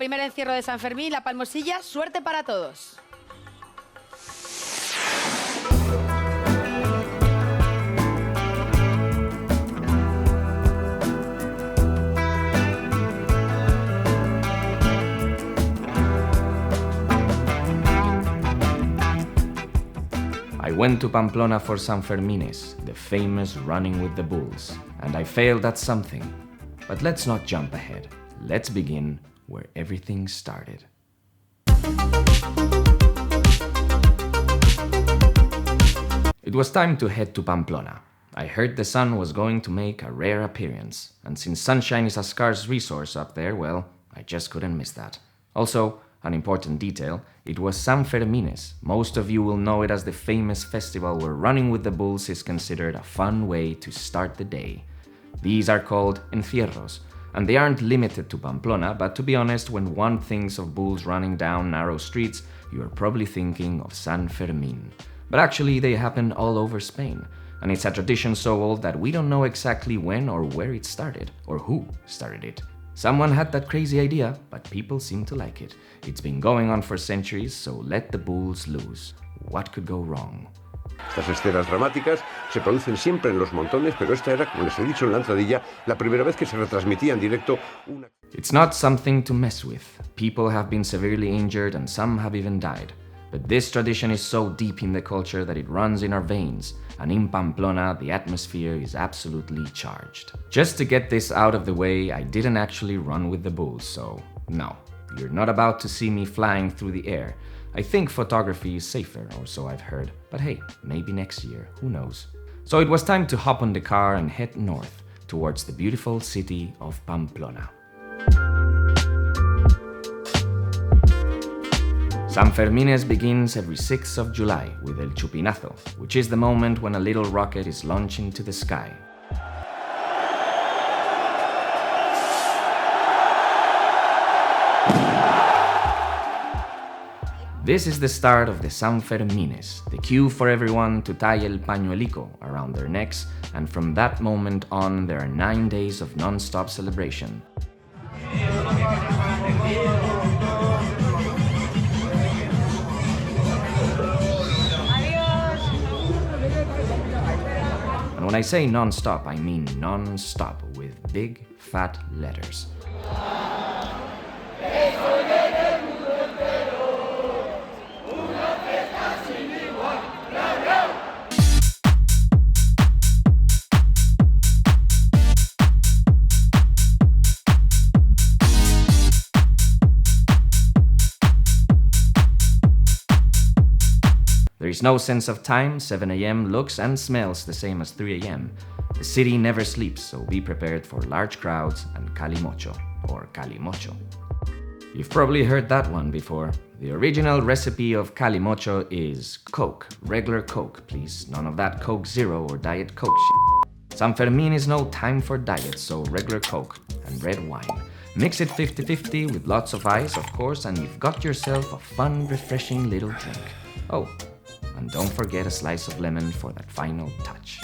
primer encierro de San Fermín, la Palmosilla, suerte para todos. I went to Pamplona for San Fermines, the famous running with the bulls, and I failed at something. But let's not jump ahead. Let's begin where everything started. It was time to head to Pamplona. I heard the sun was going to make a rare appearance, and since sunshine is a scarce resource up there, well, I just couldn't miss that. Also, an important detail, it was San Fermines. Most of you will know it as the famous festival where running with the bulls is considered a fun way to start the day. These are called encierros, and they aren't limited to Pamplona, but to be honest, when one thinks of bulls running down narrow streets, you are probably thinking of San Fermín. But actually, they happen all over Spain, and it's a tradition so old that we don't know exactly when or where it started, or who started it. Someone had that crazy idea, but people seem to like it. It's been going on for centuries, so let the bulls loose. What could go wrong? Estas escenas dramáticas se producen siempre en los montones, pero esta era, como les he dicho en la entradilla, la primera vez que se retransmitía en directo una... It's not something to mess with. People have been severely injured and some have even died. But this tradition is so deep in the culture that it runs in our veins, and in Pamplona, the atmosphere is absolutely charged. Just to get this out of the way, I didn't actually run with the bulls, so no, you're not about to see me flying through the air. I think photography is safer, or so I've heard, but hey, maybe next year, who knows. So it was time to hop on the car and head north, towards the beautiful city of Pamplona. San Fermines begins every 6th of July with El Chupinazo, which is the moment when a little rocket is launched into the sky. This is the start of the San Fermines, the cue for everyone to tie el pañuelico around their necks, and from that moment on there are 9 days of non-stop celebration. And when I say non-stop, I mean non-stop with big, fat letters. There is no sense of time, 7 a.m. looks and smells the same as 3 a.m. The city never sleeps, so be prepared for large crowds and calimocho, or calimocho. You've probably heard that one before. The original recipe of calimocho is Coke, regular Coke, please. None of that Coke Zero or Diet Coke shit. San Fermín is no time for diet, so regular Coke and red wine. Mix it 50-50 with lots of ice, of course, and you've got yourself a fun, refreshing little drink. Oh, and don't forget a slice of lemon for that final touch.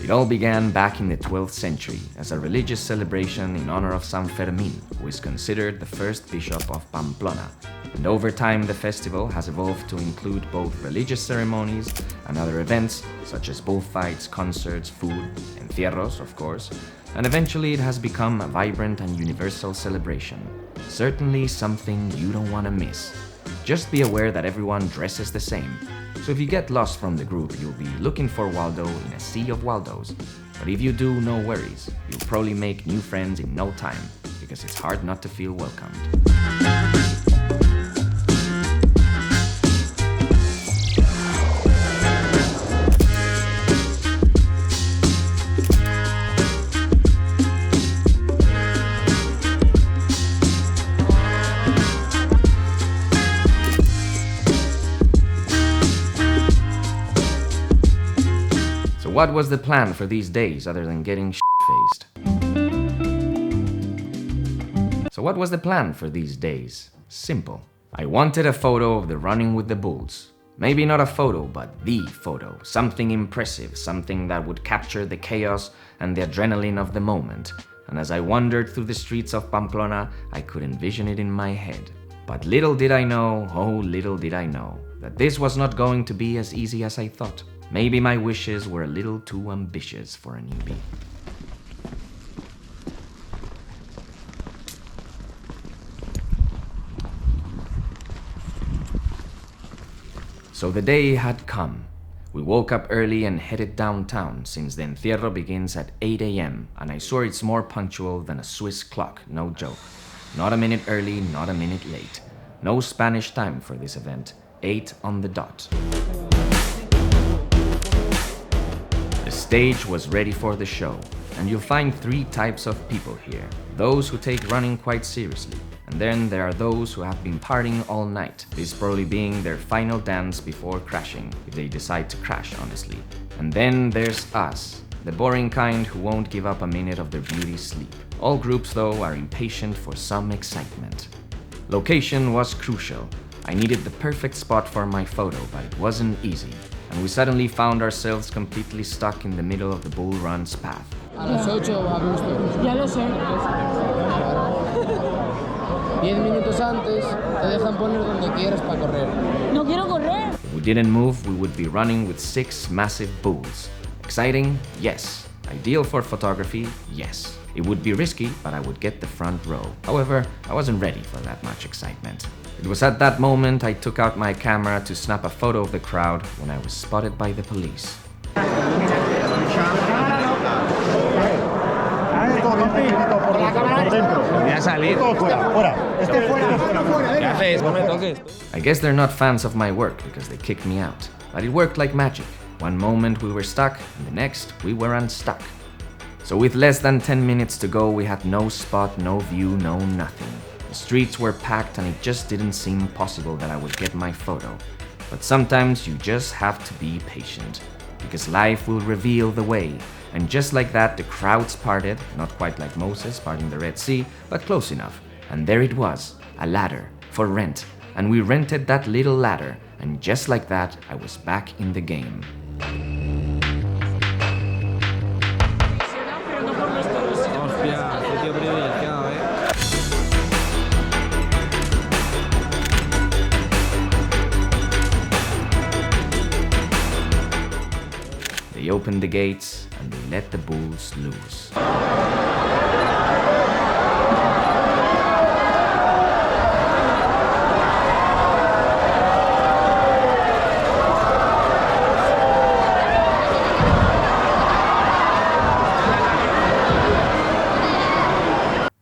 It all began back in the 12th century as a religious celebration in honor of San Fermín, who is considered the first bishop of Pamplona. And over time, the festival has evolved to include both religious ceremonies and other events, such as bullfights, concerts, food, encierros, of course, and eventually it has become a vibrant and universal celebration. Certainly something you don't want to miss. Just be aware that everyone dresses the same. So if you get lost from the group, you'll be looking for Waldo in a sea of Waldos. But if you do, no worries. You'll probably make new friends in no time, because it's hard not to feel welcomed. So what was the plan for these days other than getting shit-faced? Simple. I wanted a photo of the running with the bulls. Maybe not a photo, but the photo. Something impressive, something that would capture the chaos and the adrenaline of the moment. And as I wandered through the streets of Pamplona, I could envision it in my head. But little did I know, oh little did I know, that this was not going to be as easy as I thought. Maybe my wishes were a little too ambitious for a newbie. So the day had come. We woke up early and headed downtown, since the encierro begins at 8 a.m. and I swear it's more punctual than a Swiss clock, no joke. Not a minute early, not a minute late. No Spanish time for this event. 8 on the dot. The stage was ready for the show, and you'll find 3 types of people here. Those who take running quite seriously, and then there are those who have been partying all night, this probably being their final dance before crashing, if they decide to crash, honestly. And then there's us, the boring kind who won't give up a minute of their beauty sleep. All groups, though, are impatient for some excitement. Location was crucial. I needed the perfect spot for my photo, but it wasn't easy. And we suddenly found ourselves completely stuck in the middle of the bull run's path. A las 8 a gusto. Ya lo sé. 10 minutos antes te dejan poner donde quieras para correr. No quiero correr. If we didn't move, we would be running with 6 massive bulls. Exciting? Yes. Ideal for photography? Yes. It would be risky, but I would get the front row. However, I wasn't ready for that much excitement. It was at that moment I took out my camera to snap a photo of the crowd when I was spotted by the police. I guess they're not fans of my work because they kicked me out. But it worked like magic. One moment we were stuck, and the next we were unstuck. So with less than 10 minutes to go, we had no spot, no view, no nothing. The streets were packed and it just didn't seem possible that I would get my photo. But sometimes you just have to be patient, because life will reveal the way. And just like that, the crowds parted, not quite like Moses parting the Red Sea, but close enough. And there it was, a ladder, for rent. And we rented that little ladder, and just like that, I was back in the game. They opened the gates and they let the bulls loose.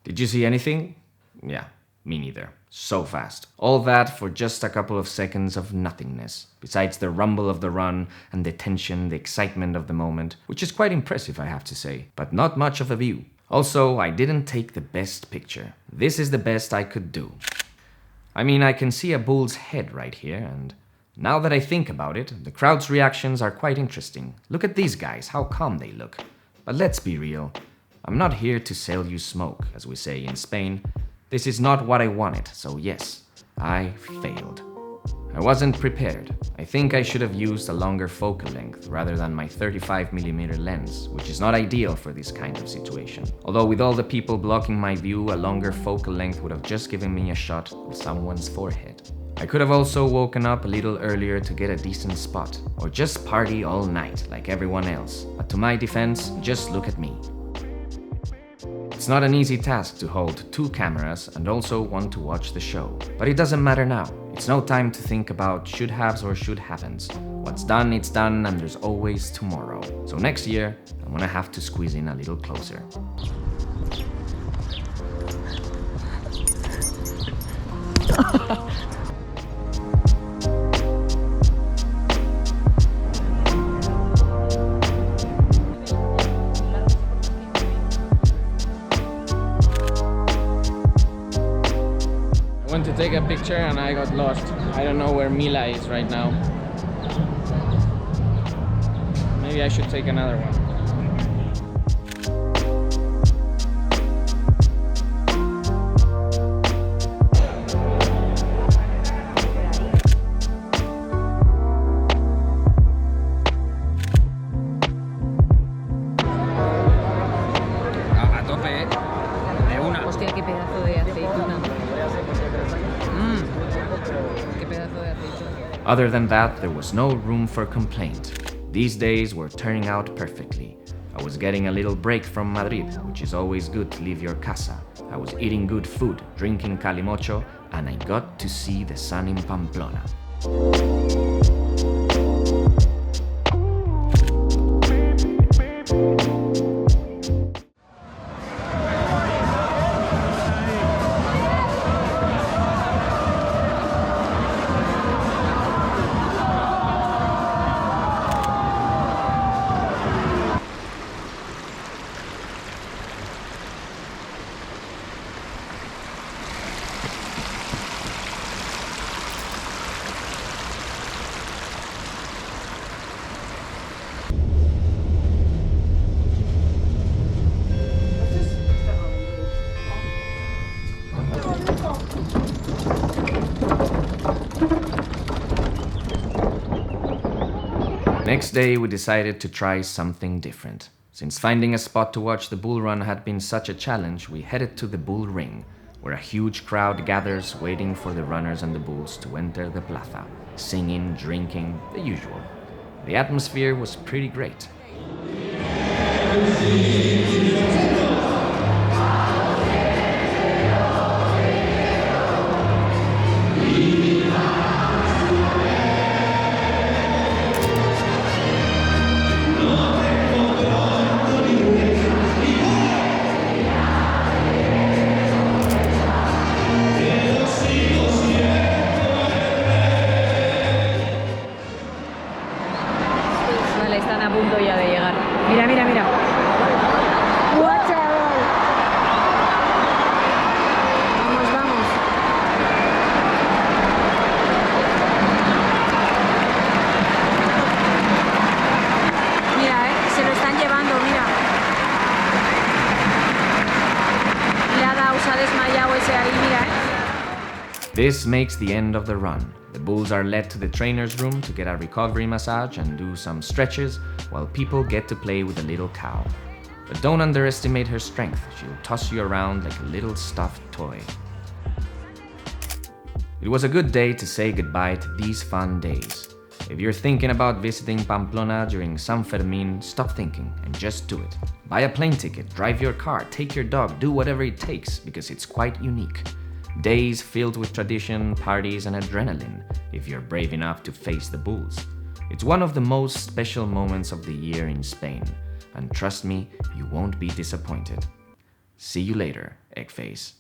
Did you see anything? Yeah, me neither. So fast. All that for just a couple of seconds of nothingness, besides the rumble of the run and the tension, the excitement of the moment, which is quite impressive, I have to say, but not much of a view. Also, I didn't take the best picture. This is the best I could do. I mean, I can see a bull's head right here, and now that I think about it, the crowd's reactions are quite interesting. Look at these guys, how calm they look. But let's be real. I'm not here to sell you smoke, as we say in Spain. This is not what I wanted, so yes, I failed. I wasn't prepared. I think I should have used a longer focal length rather than my 35mm lens, which is not ideal for this kind of situation. Although with all the people blocking my view, a longer focal length would have just given me a shot of someone's forehead. I could have also woken up a little earlier to get a decent spot, or just party all night like everyone else. But to my defense, just look at me. It's not an easy task to hold 2 cameras and also want to watch the show. But it doesn't matter now. It's no time to think about should-haves or should-haven'ts. What's done, it's done, and there's always tomorrow. So next year, I'm gonna have to squeeze in a little closer. I went to take a picture and I got lost. I don't know where Mila is right now. Maybe Maybe I should take another one. A tope, ¿eh? De una. Hostia, qué pedazo de aceituna. Qué pedazo de aceituna. Other than that, there was no room for complaint. These days were turning out perfectly. I was getting a little break from Madrid, which is always good to leave your casa. I was eating good food, drinking calimocho, and I got to see the sun in Pamplona. Next day, we decided to try something different. Since finding a spot to watch the bull run had been such a challenge, we headed to the bull ring, where a huge crowd gathers waiting for the runners and the bulls to enter the plaza, singing, drinking, the usual. The atmosphere was pretty great. Vale, están a punto ya de llegar. Mira, mira, mira. ¡Guau, chaval! Vamos, vamos. Mira, se lo están llevando, mira. Le ha dado, se ha desmayado ese ahí, mira, This makes the end of the run. The bulls are led to the trainer's room to get a recovery massage and do some stretches, while people get to play with the little cow. But don't underestimate her strength. She'll toss you around like a little stuffed toy. It was a good day to say goodbye to these fun days. If you're thinking about visiting Pamplona during San Fermín, stop thinking and just do it. Buy a plane ticket, drive your car, take your dog, do whatever it takes, because it's quite unique. Days filled with tradition, parties, and adrenaline, if you're brave enough to face the bulls. It's one of the most special moments of the year in Spain, and trust me, you won't be disappointed. See you later, Eggface.